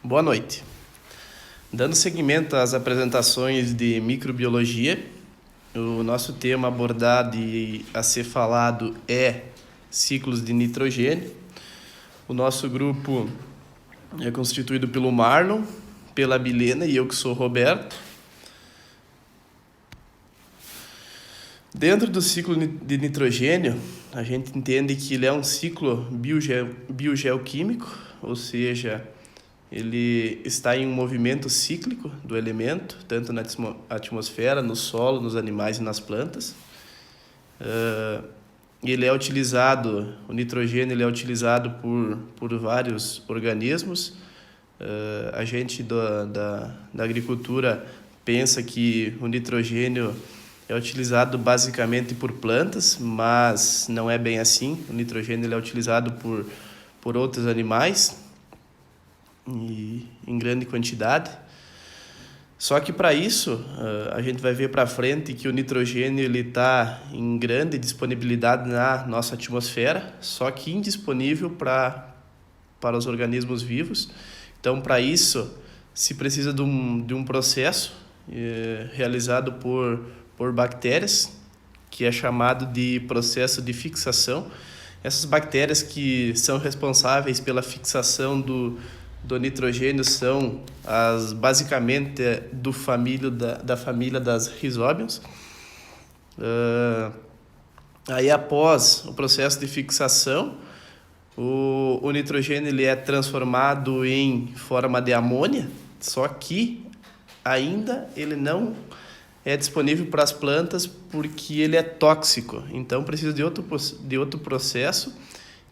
Boa noite. Dando seguimento às apresentações de microbiologia, o nosso tema abordado e a ser falado é ciclos de nitrogênio. O nosso grupo é constituído pelo Marlon, pela Milena e eu que sou o Roberto. Dentro do ciclo de nitrogênio, a gente entende que ele é um ciclo biogeoquímico, ou seja, ele está em um movimento cíclico do elemento, tanto na atmosfera, no solo, nos animais e nas plantas. Ele é utilizado, o nitrogênio ele é utilizado por vários organismos. A gente da agricultura pensa que o nitrogênio é utilizado basicamente por plantas, mas não é bem assim. O nitrogênio ele é utilizado por outros animais e em grande quantidade. Só que para isso, a gente vai ver para frente que o nitrogênio ele está em grande disponibilidade na nossa atmosfera, só que indisponível para os organismos vivos. Então, para isso, se precisa de um processo realizado por bactérias, que é chamado de processo de fixação. Essas bactérias que são responsáveis pela fixação do nitrogênio são basicamente da família das Rhizobiums. Aí após o processo de fixação, o nitrogênio ele é transformado em forma de amônia, só que ainda ele não é disponível para as plantas porque ele é tóxico. Então precisa de outro processo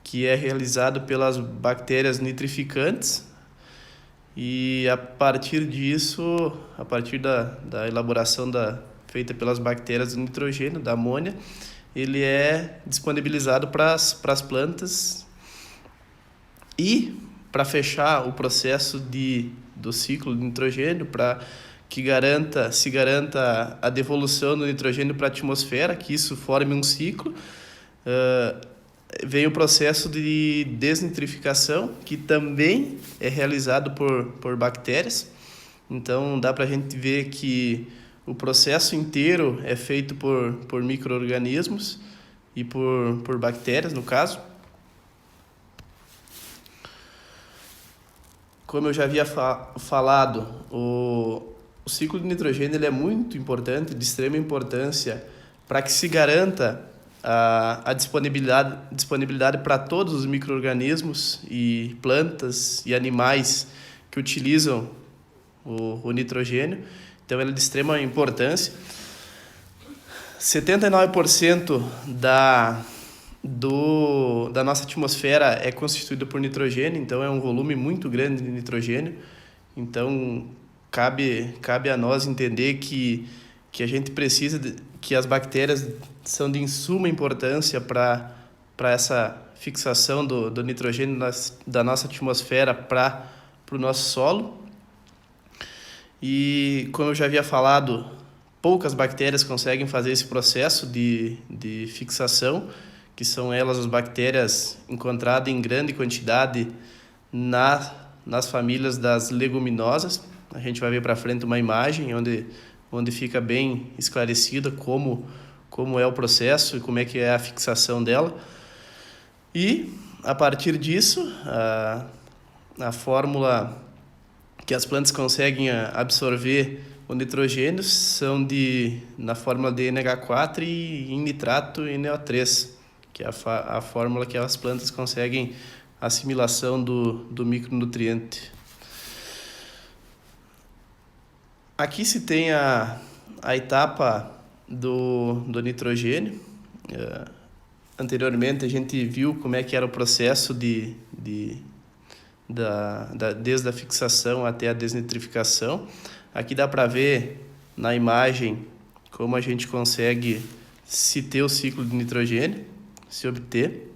que é realizado pelas bactérias nitrificantes. E a partir disso, a partir da elaboração feita pelas bactérias do nitrogênio, da amônia, ele é disponibilizado para as plantas. E para fechar o processo do ciclo de nitrogênio, para que se garanta a devolução do nitrogênio para a atmosfera, que isso forme um ciclo, vem o processo de desnitrificação, que também é realizado por bactérias. Então, dá para a gente ver que o processo inteiro é feito por micro-organismos e por bactérias, no caso. Como eu já havia falado, o ciclo de nitrogênio ele é muito importante, de extrema importância, para que se garanta a disponibilidade para todos os micro-organismos e plantas e animais que utilizam o nitrogênio. Então, ele é de extrema importância. 79% da nossa atmosfera é constituída por nitrogênio, então é um volume muito grande de nitrogênio. Então, cabe a nós entender que a gente precisa, que as bactérias são de suma importância para essa fixação do nitrogênio da nossa atmosfera para o nosso solo. E, como eu já havia falado, poucas bactérias conseguem fazer esse processo de fixação, que são elas as bactérias encontradas em grande quantidade nas famílias das leguminosas. A gente vai ver para frente uma imagem onde fica bem esclarecida como é o processo e como é que é a fixação dela. E, a partir disso, a fórmula que as plantas conseguem absorver o nitrogênio são na fórmula de NH4 e em nitrato e NO3, que é a fórmula que as plantas conseguem assimilação do micronutriente. Aqui se tem a etapa do nitrogênio. Anteriormente a gente viu como é que era o processo desde a fixação até a desnitrificação. Aqui dá para ver na imagem como a gente consegue se ter o ciclo de nitrogênio, se obter.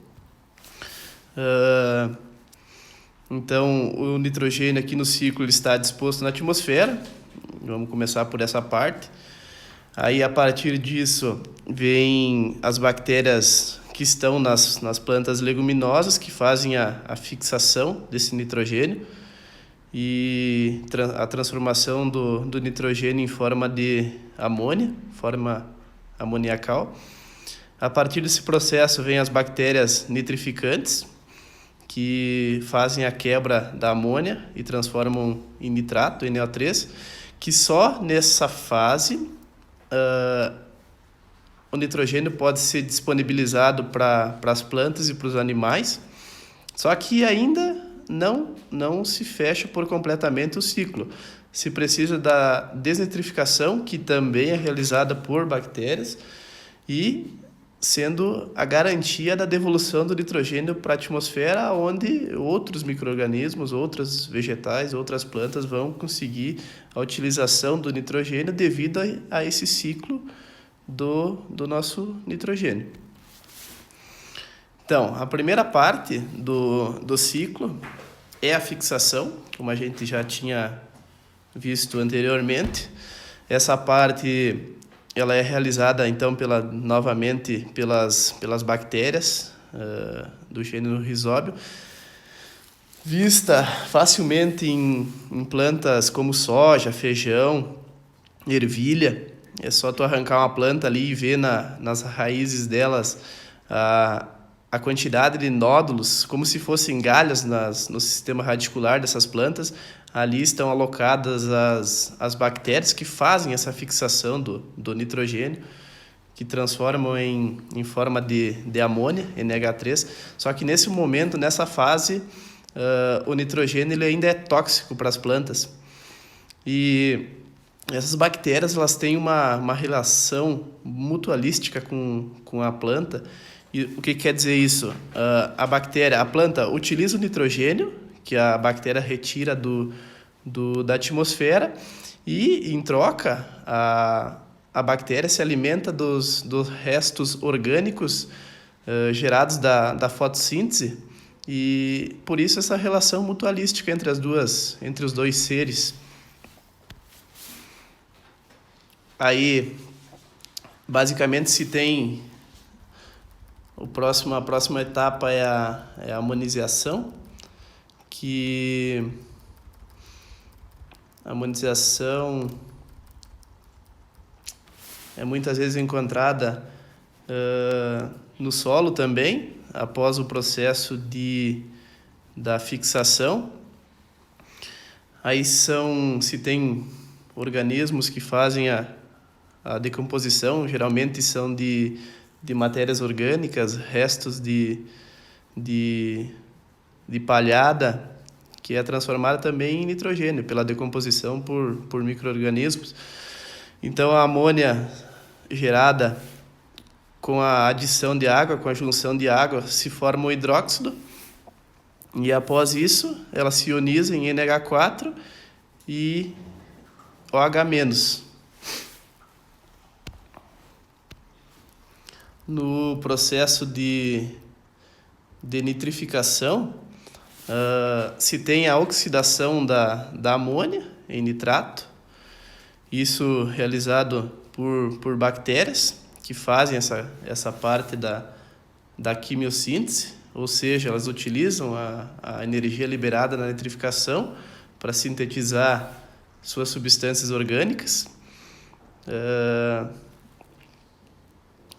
Então, o nitrogênio aqui no ciclo ele está disposto na atmosfera. Vamos começar por essa parte. Aí, a partir disso, vem as bactérias que estão nas plantas leguminosas, que fazem a fixação desse nitrogênio. e a transformação do nitrogênio em forma de amônia, forma amoniacal. A partir desse processo vem as bactérias nitrificantes, que fazem a quebra da amônia e transformam em nitrato, em NO3, que só nessa fase o nitrogênio pode ser disponibilizado para as plantas e para os animais, só que ainda não se fecha por completamente o ciclo. Se precisa da desnitrificação, que também é realizada por bactérias, e sendo a garantia da devolução do nitrogênio para a atmosfera, onde outros micro-organismos, outros vegetais, outras plantas vão conseguir a utilização do nitrogênio devido a esse ciclo do nosso nitrogênio. Então, a primeira parte do ciclo é a fixação, como a gente já tinha visto anteriormente. Essa parte ela é realizada então novamente pelas bactérias do gênero Rhizóbio, vista facilmente em plantas como soja, feijão, ervilha. É só tu arrancar uma planta ali e ver nas raízes delas a quantidade de nódulos, como se fossem galhas no sistema radicular dessas plantas. Ali estão alocadas as bactérias que fazem essa fixação do nitrogênio, que transformam em forma de amônia, NH3. Só que nesse momento, nessa fase, o nitrogênio ele ainda é tóxico para as plantas. E essas bactérias elas têm uma relação mutualística com a planta. E o que quer dizer isso? A planta utiliza o nitrogênio, que a bactéria retira da atmosfera, e, em troca, a bactéria se alimenta dos restos orgânicos gerados da fotossíntese, e por isso essa relação mutualística entre os dois seres. Aí, basicamente, se tem a próxima etapa é a amonização, que a amonização é muitas vezes encontrada no solo também, após o processo da fixação. Aí se tem organismos que fazem a decomposição, geralmente são de matérias orgânicas, restos de palhada, que é transformada também em nitrogênio pela decomposição por micro-organismos. Então, a amônia gerada com a adição de água, com a junção de água, se forma o hidróxido, e após isso, ela se ioniza em NH4 e OH-. No processo de nitrificação, se tem a oxidação da amônia em nitrato, isso realizado por bactérias que fazem essa parte da quimiossíntese, ou seja, elas utilizam a energia liberada na nitrificação para sintetizar suas substâncias orgânicas.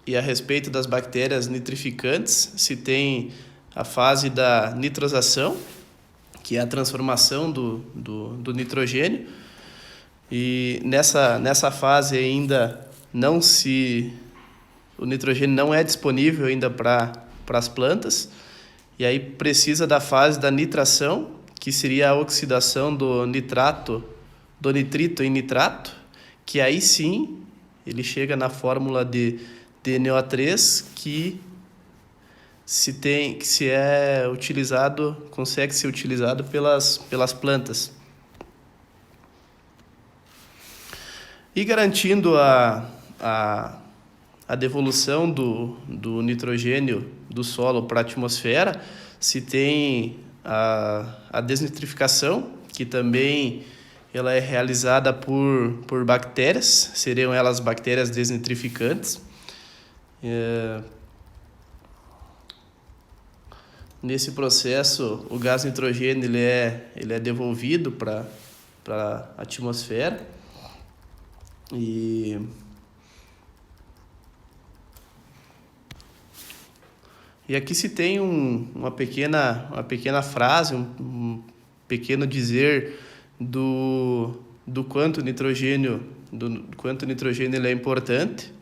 E a respeito das bactérias nitrificantes, se tem a fase da nitrosação, que é a transformação do nitrogênio, e nessa fase ainda o nitrogênio não é disponível ainda para as plantas, e aí precisa da fase da nitração, que seria a oxidação do nitrito em nitrato, que aí sim ele chega na fórmula de NO3, que consegue ser utilizado pelas plantas. E garantindo a devolução do nitrogênio do solo para a atmosfera, se tem a desnitrificação, que também ela é realizada por bactérias, seriam elas bactérias desnitrificantes. Nesse processo, o gás nitrogênio ele é devolvido para a atmosfera e aqui se tem uma pequena frase, um pequeno dizer do quanto quanto o nitrogênio ele é importante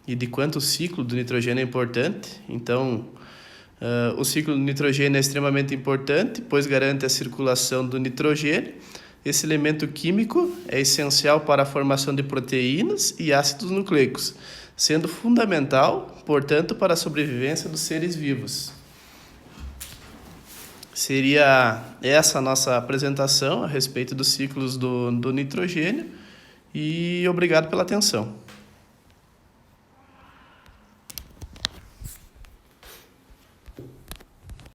e de quanto o ciclo do nitrogênio é importante. Então, o ciclo do nitrogênio é extremamente importante, pois garante a circulação do nitrogênio. Esse elemento químico é essencial para a formação de proteínas e ácidos nucleicos, sendo fundamental, portanto, para a sobrevivência dos seres vivos. Seria essa a nossa apresentação a respeito dos ciclos do nitrogênio e obrigado pela atenção.